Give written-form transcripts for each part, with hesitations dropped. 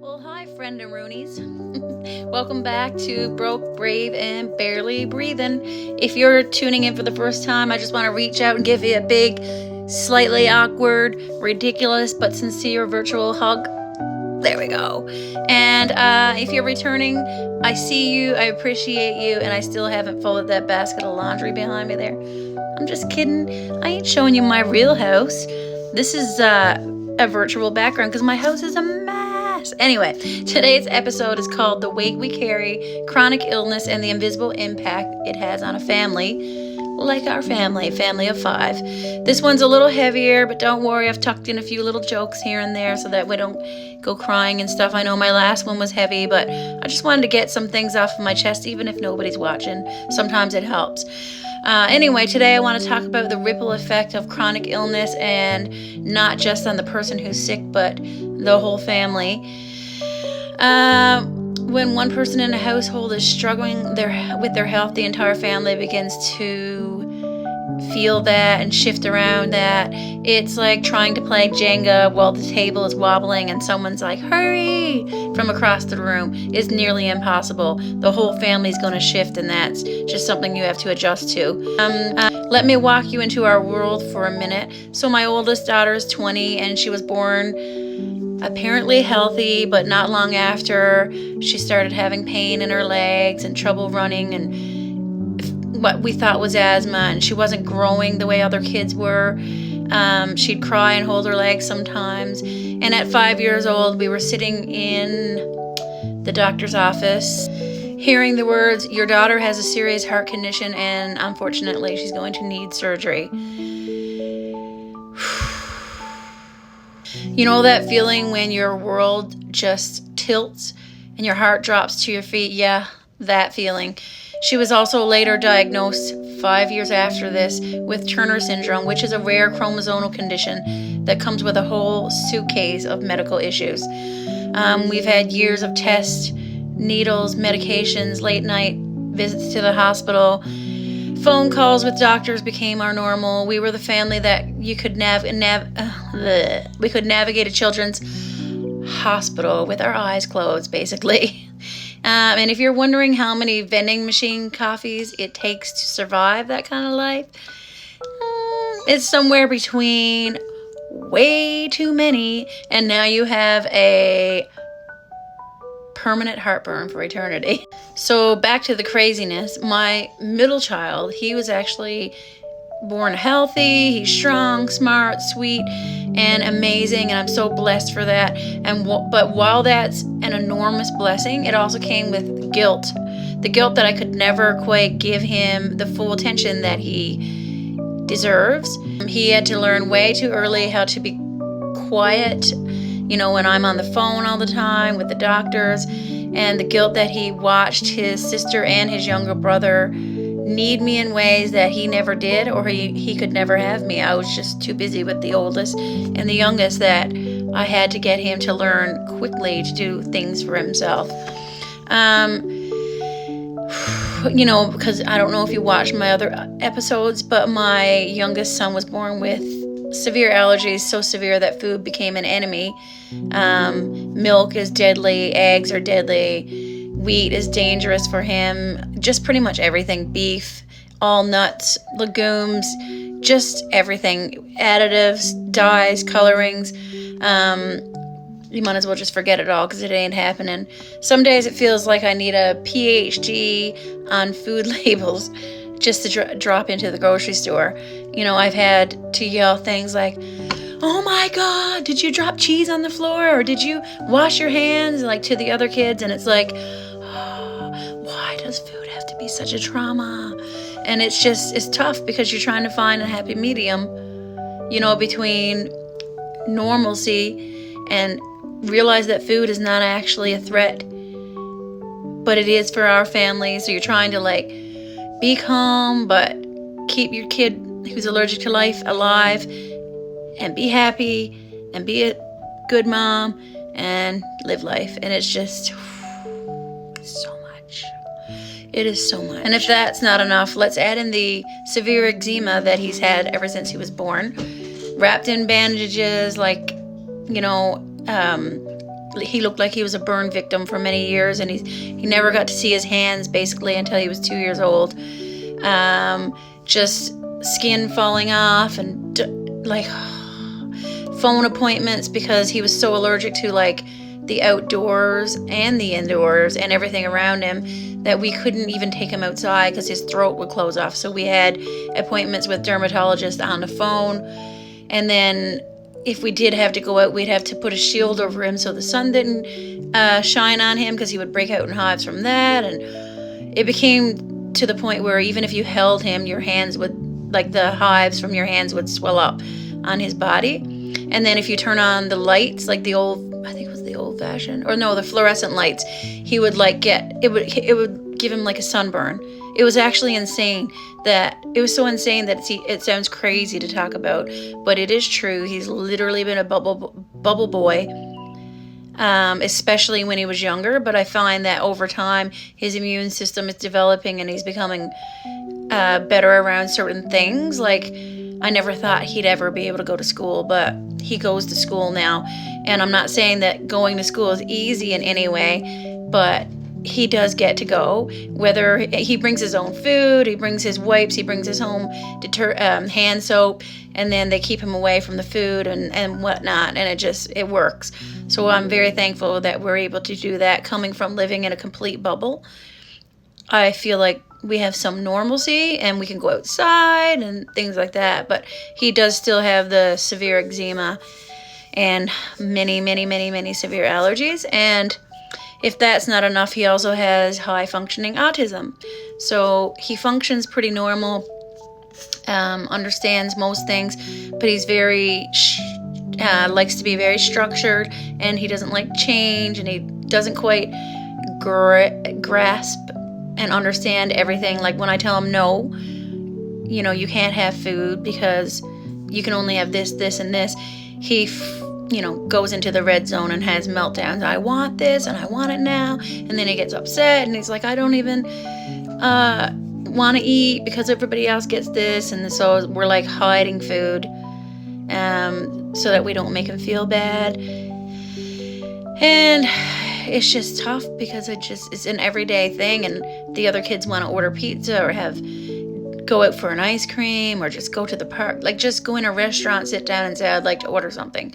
Well, hi, friend and Roonies. Welcome back to Broke, Brave, and Barely Breathing. If you're tuning in for the first time, I just want to reach out and give you a big, slightly awkward, ridiculous, but sincere virtual hug. There we go. And if you're returning, I see you, I appreciate you, and I still haven't folded that basket of laundry behind me there. I'm just kidding. I ain't showing you my real house. This is a virtual background because my house is a mess. Anyway, today's episode is called The Weight We Carry, Chronic Illness and the Invisible Impact It Has on a Family. Like our family of 5. This one's a little heavier, but don't worry, I've tucked in a few little jokes here and there so that we don't go crying and stuff. I know my last one was heavy, but I just wanted to get some things off of my chest, even if nobody's watching. Sometimes it helps. Anyway, today I want to talk about the ripple effect of chronic illness, and not just on the person who's sick, but the whole family. When one person in a household is struggling with their health, the entire family begins to feel that and shift around that. It's like trying to play Jenga while the table is wobbling and someone's like, hurry, from across the room. It's nearly impossible. The whole family's going to shift, and that's just something you have to adjust to. Let me walk you into our world for a minute. So my oldest daughter is 20, and she was born apparently healthy, but not long after she started having pain in her legs and trouble running and what we thought was asthma, and she wasn't growing the way other kids were. She'd cry and hold her legs sometimes, and at 5 years old we were sitting in the doctor's office hearing the words, your daughter has a serious heart condition and unfortunately she's going to need surgery. You know that feeling when your world just tilts and your heart drops to your feet? Yeah, that feeling. She was also later diagnosed 5 years after this with Turner syndrome, which is a rare chromosomal condition that comes with a whole suitcase of medical issues. We've had years of tests, needles, medications, late night visits to the hospital. Phone calls with doctors became our normal. We were the family that you could we could navigate a children's hospital with our eyes closed, basically. And if you're wondering how many vending machine coffees it takes to survive that kind of life, it's somewhere between way too many and now you have a permanent heartburn for eternity. So back to the craziness. My middle child, he was actually born healthy. He's strong, smart, sweet, and amazing, and I'm so blessed for that. But while that's an enormous blessing, it also came with guilt. The guilt that I could never quite give him the full attention that he deserves. He had to learn way too early how to be quiet, when I'm on the phone all the time with the doctors, and the guilt that he watched his sister and his younger brother need me in ways that he never did, or he could never have me. I was just too busy with the oldest and the youngest that I had to get him to learn quickly to do things for himself. Because I don't know if you watched my other episodes, but my youngest son was born with severe allergies, so severe that food became an enemy. Milk is deadly, eggs are deadly, wheat is dangerous for him, just pretty much everything, beef, all nuts, legumes, just everything, additives, dyes, colorings. You might as well just forget it all because it ain't happening. Some days it feels like I need a PhD on food labels just to drop into the grocery store. I've had to yell things like, oh my God, did you drop cheese on the floor? Or did you wash your hands? Like to the other kids. And it's like, why does food have to be such a trauma? And it's tough because you're trying to find a happy medium, between normalcy and realize that food is not actually a threat, but it is for our family. So you're trying to be calm, but keep your kid who's allergic to life alive, and be happy, and be a good mom, and live life. And it's just so much. It is so much. And if that's not enough, let's add in the severe eczema that he's had ever since he was born, wrapped in bandages, he looked like he was a burn victim for many years, and he never got to see his hands basically until he was 2 years old. Just skin falling off, and like phone appointments because he was so allergic to like the outdoors and the indoors and everything around him that we couldn't even take him outside because his throat would close off. So we had appointments with dermatologists on the phone, and then if we did have to go out, we'd have to put a shield over him so the sun didn't shine on him because he would break out in hives from that. And it became to the point where even if you held him, your hands would, like the hives from your hands would swell up on his body. And then if you turn on the lights, like the old, I think it was the old fashioned, or no, the fluorescent lights, he would like it would give him like a sunburn. It was actually insane. It was so insane that it sounds crazy to talk about, but it is true. He's literally been a bubble boy, especially when he was younger. But I find that over time, his immune system is developing and he's becoming better around certain things. Like, I never thought he'd ever be able to go to school, but he goes to school now. And I'm not saying that going to school is easy in any way, but he does get to go. Whether he brings his own food, he brings his wipes, he brings his home hand soap, and then they keep him away from the food and whatnot, and it works. So I'm very thankful that we're able to do that. Coming from living in a complete bubble, I feel like we have some normalcy and we can go outside and things like that. But he does still have the severe eczema and many, many, many, many severe allergies. And if that's not enough, he also has high functioning autism. So he functions pretty normal, understands most things, but he's very likes to be very structured, and he doesn't like change, and he doesn't quite grasp and understand everything. Like when I tell him no, you can't have food because you can only have this, this, and this, he goes into the red zone and has meltdowns. I want this and I want it now. And then he gets upset and he's like, I don't even want to eat because everybody else gets this. And so we're like hiding food so that we don't make him feel bad. And it's just tough because it's an everyday thing, and the other kids want to order pizza or go out for an ice cream or just go to the park, like just go in a restaurant, sit down and say, I'd like to order something.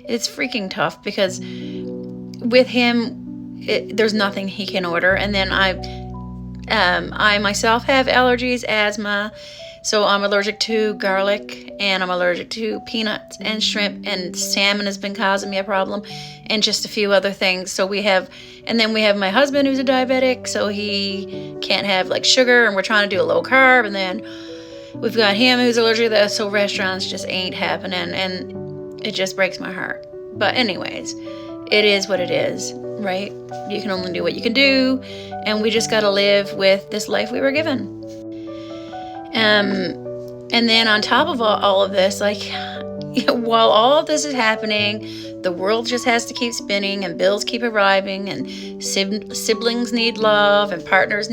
It's freaking tough because with him, there's nothing he can order. And then I myself have allergies, asthma, so I'm allergic to garlic, and I'm allergic to peanuts and shrimp, and salmon has been causing me a problem, and just a few other things. So we have my husband who's a diabetic, so he can't have like sugar, and we're trying to do a low carb. And then we've got him who's allergic to that, so restaurants just ain't happening, and it just breaks my heart. But anyways, it is what it is, right? You can only do what you can do, and we just got to live with this life we were given. And then on top of all of this, like, while all of this is happening, the world just has to keep spinning, and bills keep arriving, and siblings need love, and partners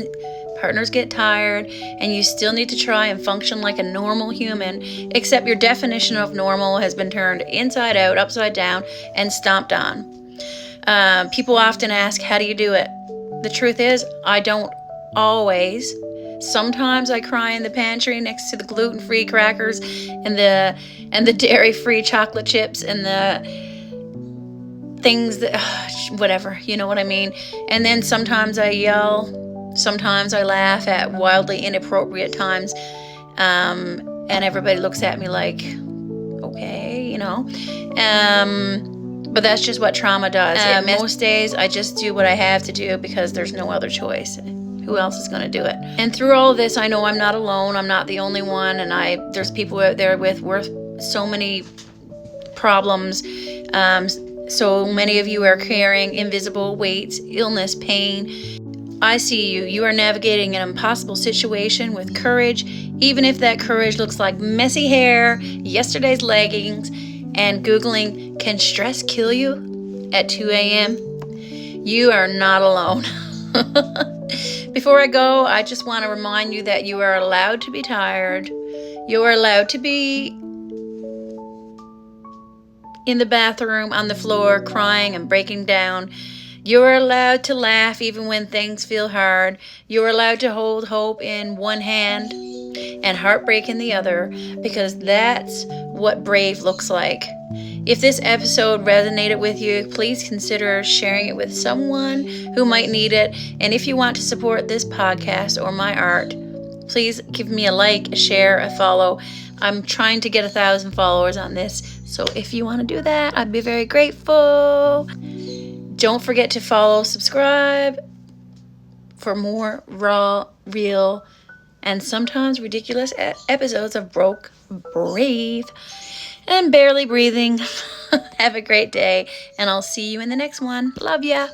get tired, and you still need to try and function like a normal human, except your definition of normal has been turned inside out, upside down, and stomped on. People often ask, how do you do it? The truth is, I don't always. Sometimes I cry in the pantry next to the gluten-free crackers and the dairy-free chocolate chips and the things that, whatever, you know what I mean? And then sometimes I yell, sometimes I laugh at wildly inappropriate times, and everybody looks at me like, okay, but that's just what trauma does. Most days I just do what I have to do because there's no other choice. Who else is going to do it? And through all of this, I know I'm not alone. I'm not the only one. And there's people out there with so many problems. So many of you are carrying invisible weights, illness, pain. I see you. You are navigating an impossible situation with courage, even if that courage looks like messy hair, yesterday's leggings, and Googling, can stress kill you at 2 a.m.? You are not alone. Before I go, I just want to remind you that you are allowed to be tired. You are allowed to be in the bathroom, on the floor, crying and breaking down. You're allowed to laugh even when things feel hard. You're allowed to hold hope in one hand and heartbreak in the other, because that's what brave looks like. If this episode resonated with you, please consider sharing it with someone who might need it. And if you want to support this podcast or my art, please give me a like, a share, a follow. I'm trying to get 1,000 followers on this, so if you want to do that, I'd be very grateful. Don't forget to follow, subscribe for more raw, real, and sometimes ridiculous episodes of Broke, Brave, and Barely Breathing. Have a great day, and I'll see you in the next one. Love ya.